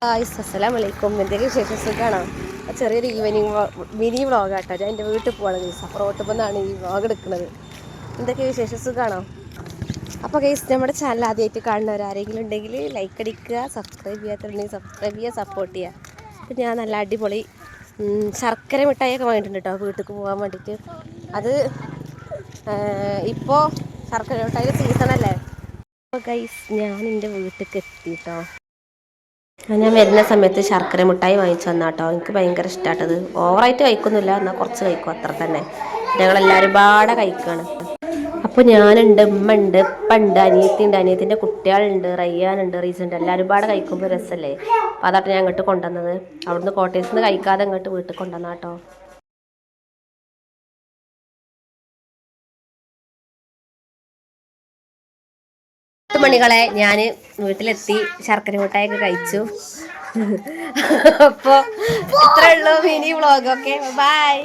അസ്സലാമലൈക്കും. എന്തൊക്കെ വിശേഷം? സുഖമാണോ? ചെറിയൊരു മിനി വ്ളോഗാട്ടോ. ഞാൻ എൻ്റെ വീട്ടിൽ പോവാണ് ഗൈസ്. അപ്പോൾ റോട്ടിൽ നിന്നാണ് ഈ വ്ളോഗ് എടുക്കുന്നത്. എന്തൊക്കെ വിശേഷം? സുഖമാണോ? അപ്പോൾ ഗൈസ്, നമ്മുടെ ചാനൽ ആദ്യമായിട്ട് കാണുന്നവരാരെങ്കിലും ഉണ്ടെങ്കിൽ ലൈക്ക് അടിക്കുക, സബ്സ്ക്രൈബ് ചെയ്യാത്തുണ്ടെങ്കിൽ സബ്സ്ക്രൈബ് ചെയ്യുക, സപ്പോർട്ട് ചെയ്യുക. അപ്പോൾ ഞാൻ നല്ല അടിപൊളി ശർക്കര മിഠായിയൊക്കെ വാങ്ങിയിട്ടുണ്ട് കേട്ടോ വീട്ടിലേക്ക് പോകാൻ വേണ്ടിയിട്ട്. അത് ഇപ്പോൾ ശർക്കര മിഠായിയുടെ സീസണല്ലേ. അപ്പോൾ ഗൈസ്, ഞാൻ എൻ്റെ വീട്ടിലേക്ക് എത്തിയിട്ടോ. ഞാൻ വരുന്ന സമയത്ത് ശർക്കര മിഠായി വാങ്ങിച്ചു വന്നാട്ടോ. എനിക്ക് ഭയങ്കര ഇഷ്ടമായിട്ടത്. ഓവറായിട്ട് കഴിക്കൊന്നുമില്ല, എന്നാൽ കുറച്ച് കഴിക്കും, അത്ര തന്നെ. ഞങ്ങളെല്ലാവരും പാടെ കഴിക്കുകയാണ്. അപ്പോൾ ഞാനുണ്ട്, ഉമ്മ ഉണ്ട്, ഉപ്പ ഉണ്ട്, അനിയത്തിൻ്റെ കുട്ടികളുണ്ട്, റയ്യാനുണ്ട്, റീസുണ്ട്. എല്ലാവരും പാടെ കഴിക്കുമ്പോൾ രസമല്ലേ. അപ്പോൾ അതാട്ടോ ഞാൻ ഇങ്ങോട്ട് കൊണ്ടുവന്നത്. അവിടുന്ന് കോട്ടേഴ്സിൽ നിന്ന് കഴിക്കാതെ ഇങ്ങോട്ട് വീട്ടിൽ കൊണ്ടുവന്നാട്ടോ. മണികളെ ഞാൻ വീട്ടിലെത്തി, ശർക്കര മിഠായിയൊക്കെ കഴിച്ചു. അപ്പോൾ ഇത്രേ ഉള്ളൂ മിനി വ്ളോഗൊക്കെ. ബൈ.